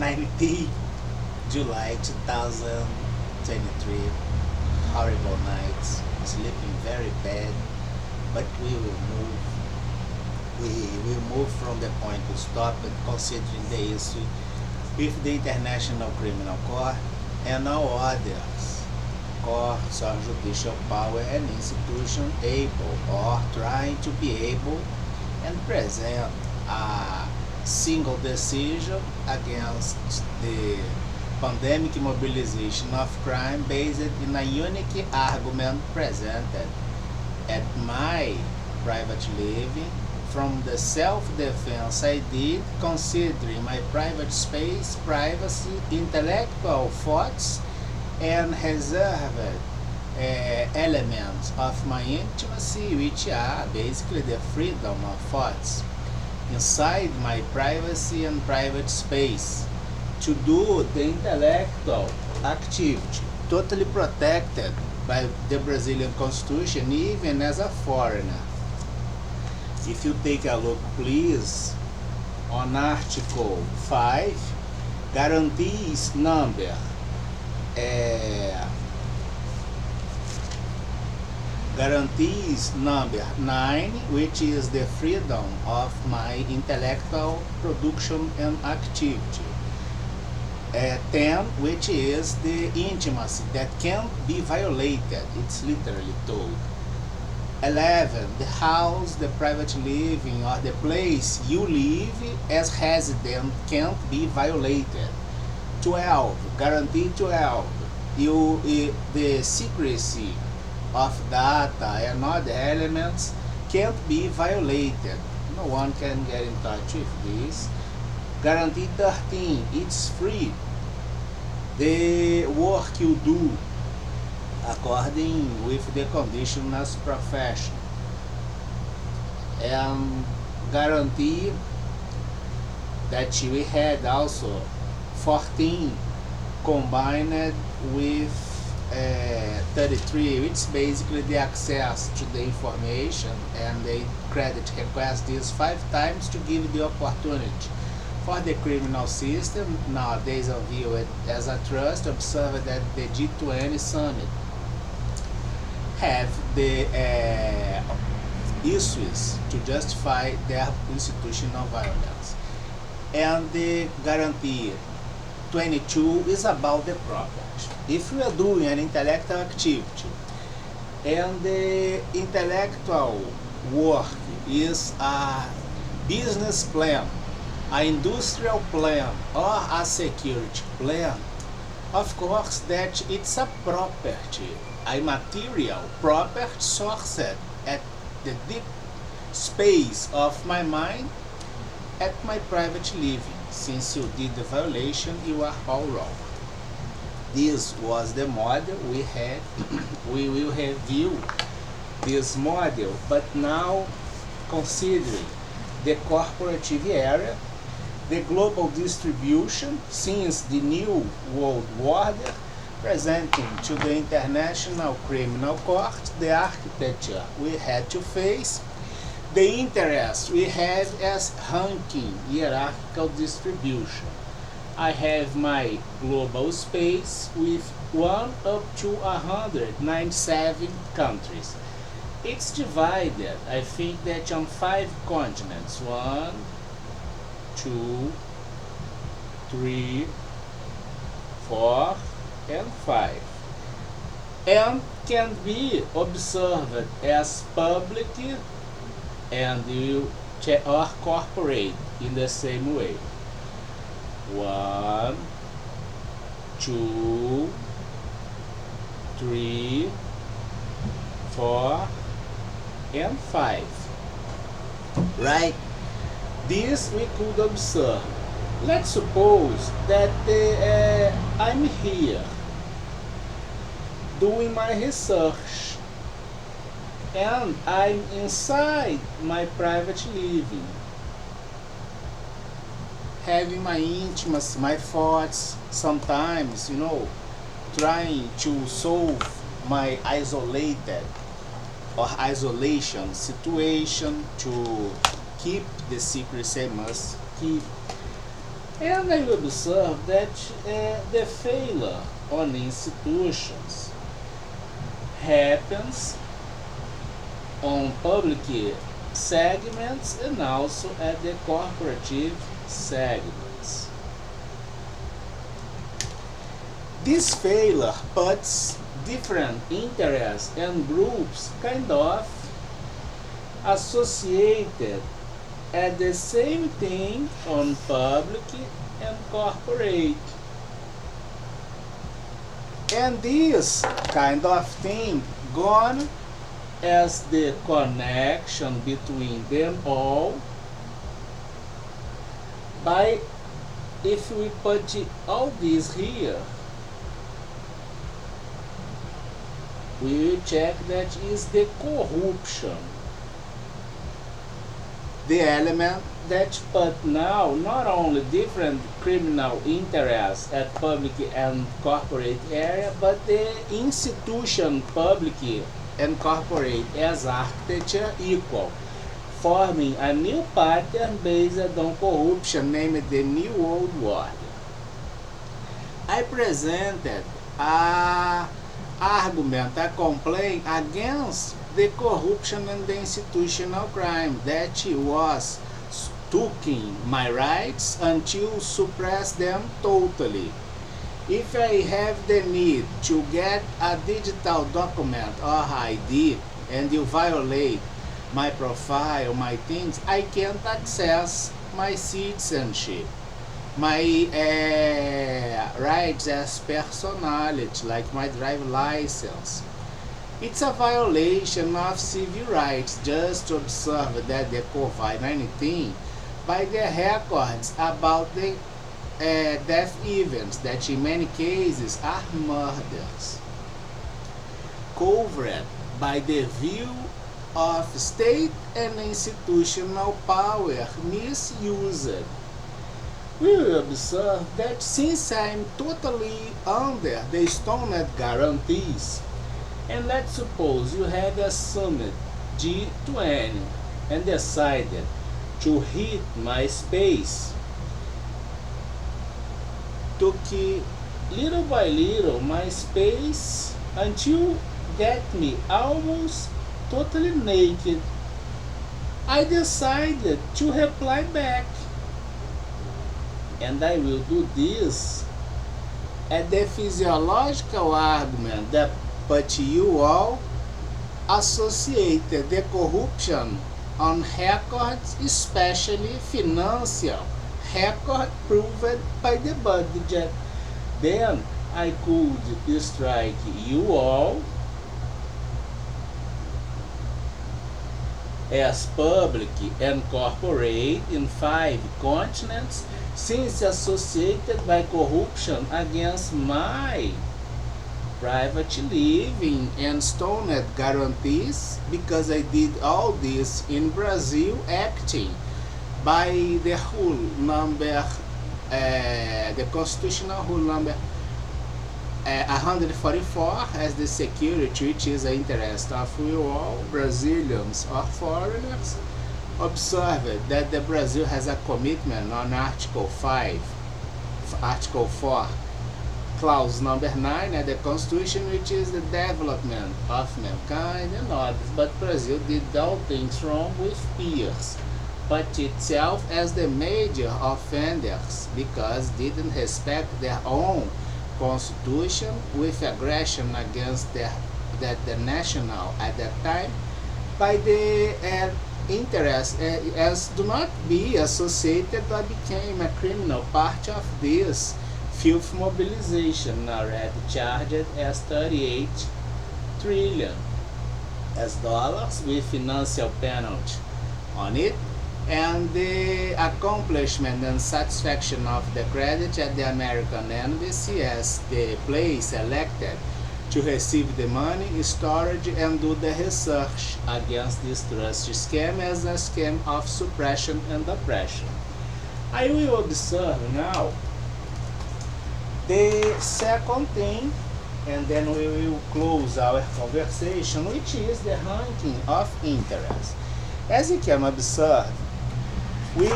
19 July 2023. Horrible nights, sleeping very bad, but we will move. We will move from the point to stop and considering the issue with the International Criminal Court and all others courts or judicial power and institution able or trying to be able and present a single decision against the pandemic mobilization of crime based in a unique argument presented at my private living from the self-defense I did considering my private space, privacy, intellectual thoughts, and reserved elements of my intimacy, which are basically the freedom of thoughts inside my privacy and private space to do the intellectual activity totally protected by the Brazilian Constitution even as a foreigner. If you take a look please on Article 5, guarantees number guarantees number 9, which is the freedom of my intellectual production and activity. 10, which is the intimacy that can't be violated, it's literally told. 11, the house, the private living, or the place you live as resident can't be violated. 12, guarantee 12, the secrecy of data and other elements can't be violated. No one can get in touch with this. Guarantee 13, it's free. The work you do according with the condition as profession. And guarantee that we had also 14 combined with 33, which is basically the access to the information, and the credit request is 5 times to give the opportunity for the criminal system nowadays of view it as a trust. Observe that the G20 summit have the issues to justify their institutional violence. And the guarantee 22 is about the property. If we are doing an intellectual activity and the intellectual work is a business plan, an industrial plan, or a security plan, of course that it's a property, a material property sourced at the deep space of my mind at my private living. Since you did the violation, you are all wrong. This was the model we had. We will review this model, but now considering the corporative area, the global distribution since the new world order, presenting to the International Criminal Court the architecture we had to face, the interest we have as ranking hierarchical distribution. I have my global space with 1 up to 197 countries. It's divided, I think that on 5 continents. 1, 2, 3, 4, and 5. And can be observed as public and you or corporate in the same way. 1, 2, 3, 4, and 5. Right? This we could observe. Let's suppose that I'm here doing my research and I'm inside my private living, having my intimacy, my thoughts, sometimes, trying to solve my isolated or isolation situation to keep the secrecy I must keep. And I observe that the failure on institutions happens on public segments and also at the corporative segments. This failure puts different interests and groups kind of associated at the same thing on public and corporate. And this kind of thing gone as the connection between them all by, if we put all this here, we will check that is the corruption. The element that put now not only different criminal interests at public and corporate area, but the institution public and corporate as architecture equal, forming a new pattern based on corruption named the New World Order. I presented a argument, a complaint against the corruption and the institutional crime that was taking my rights until suppress them totally. If I have the need to get a digital document or ID and you violate my profile, my things, I can't access my citizenship, my rights as personality, like my driver license. It's a violation of civil rights just to observe that the COVID-19 by the records about the death events that in many cases are murders, covered by the view of state and institutional power misused. We will observe that since I'm totally under the stoned guarantees, and let's suppose you have assumed G20 and decided to hit my space, took little by little my space until get me almost totally naked. I decided to reply back, and I will do this at the physiological argument that but you all associated the corruption on records, especially financial record proved by the budget. Then I could strike you all as public and corporate in 5 continents, since associated by corruption against my private living and stoned guarantees, because I did all this in Brazil acting by the rule number, the constitutional rule number 144 as the security, which is the interest of we all Brazilians or foreigners. Observe that the Brazil has a commitment on Article 5, Article 4, clause number 9 at the Constitution, which is the development of mankind and others. But Brazil did all things wrong with peers, but itself as the major offenders because didn't respect their own constitution with aggression against the national at that time by the interest as do not be associated or became a criminal part of this filth mobilization already charged as 38 trillion as dollars with financial penalty on it, and the accomplishment and satisfaction of the credit at the American embassy as the place elected to receive the money, storage, and do the research against this trust scam as a scam of suppression and oppression. I will observe now the second thing, and then we will close our conversation, which is the ranking of interest. As you can observe, we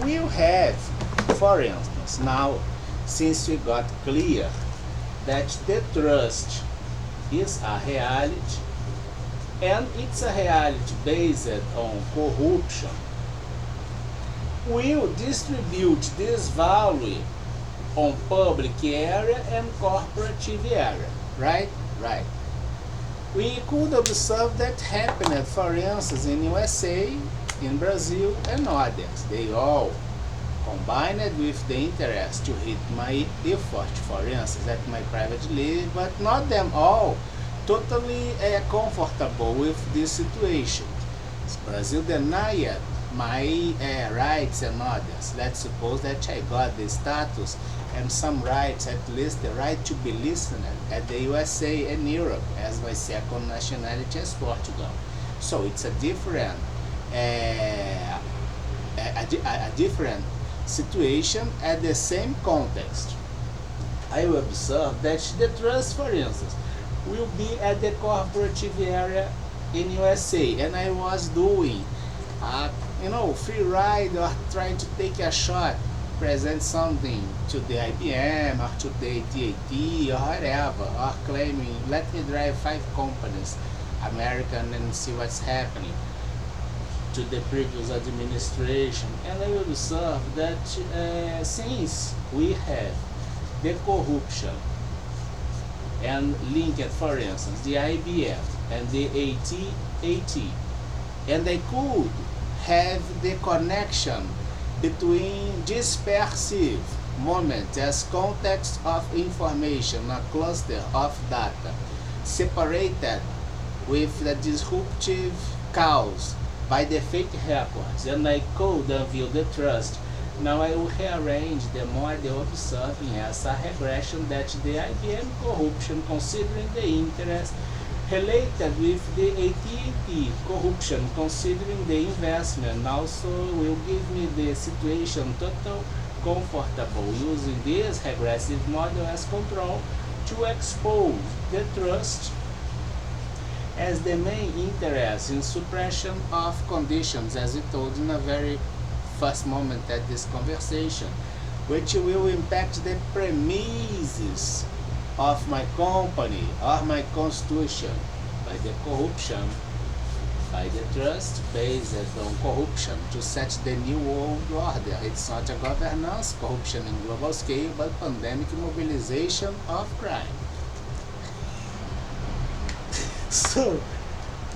will have, for instance, audience. Now, since we got clear that the trust is a reality, and it's a reality based on corruption, will distribute this value on public area and corporative area, right? Right. We could observe that happened, for instance, in USA, in Brazil, and others. They all combined with the interest to hit my effort, for instance, at my private life, but not them all totally comfortable with this situation. Brazil denied my rights and others. Let's suppose that I got the status and some rights, at least the right to be listened at the USA and Europe as my second nationality as Portugal. So it's a different, a different situation at the same context. I will observe that the trust, for instance, will be at the corporative area in USA, and I was doing free ride or trying to take a shot, present something to the IBM or to the AT&T or whatever, or claiming, let me drive 5 companies, American, and see what's happening to the previous administration. And I will observe that since we have the corruption and linked, for instance, the IBM and the AT&T, and they could have the connection between dispersive moment as context of information, a cluster of data, separated with the disruptive cause by the fake records, and I could unveil the trust. Now I will rearrange the more the observing as a regression that the IBM corruption, considering the interest related with the AT&T corruption, considering the investment, also will give me the situation total comfortable using this regressive model as control to expose the trust as the main interest in suppression of conditions, as we told in a very first moment at this conversation, which will impact the premises of my company or my constitution by the corruption, by the trust based on corruption to set the new world order. It's not a governance, corruption in global scale, but pandemic mobilization of crime. So,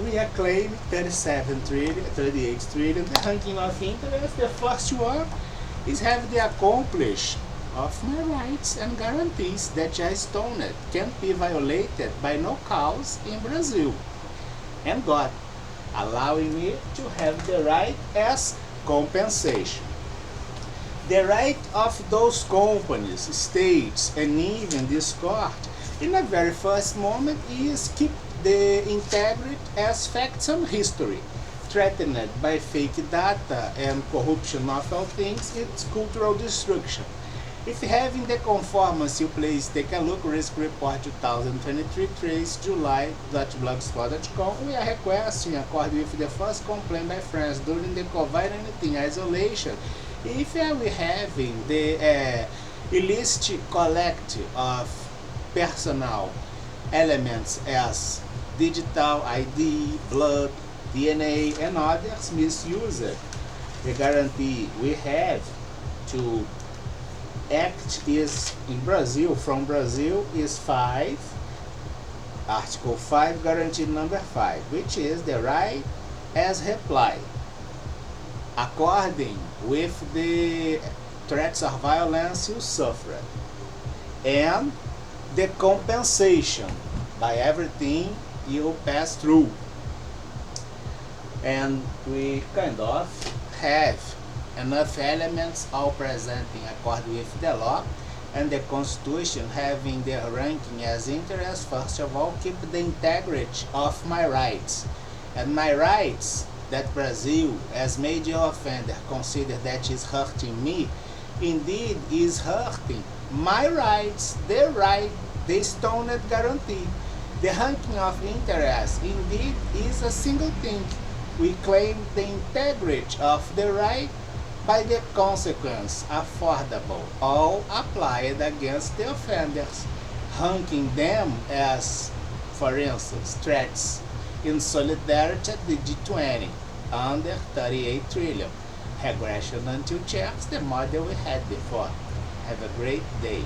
we are claiming 37 trillion, 38 trillion, the ranking of interest. The first one is have the accomplish of my rights and guarantees that I stoned can't be violated by no cause in Brazil. And God, allowing me to have the right as compensation. The right of those companies, states, and even this court, in the very first moment, is keep the integrity as facts and history. Threatened by fake data and corruption of all things, it's cultural destruction. If having the conformance, please take a look, Risk Report 2023, trace July.blogspot.com. We are requesting, according with the first complaint by France during the COVID-19 isolation, if we having the illicit collect of personal elements as digital ID, blood, DNA, and others misused, the guarantee we have to act is in Brazil, from Brazil is 5, Article 5, guarantee number 5, which is the right as reply, according with the threats of violence you suffered, and the compensation by everything you pass through. And we kind of have enough elements all presenting according with the law, and the Constitution having the ranking as interest. First of all, keep the integrity of my rights, and my rights that Brazil as major offender consider that is hurting me, indeed is hurting my rights, the right, the stoned guarantee. The ranking of interest indeed is a single thing. We claim the integrity of the right By the consequence, affordable, all applied against the offenders, ranking them as, for instance, threats in solidarity at the G20, under 38 trillion. Regression until checks the model we had before. Have a great day.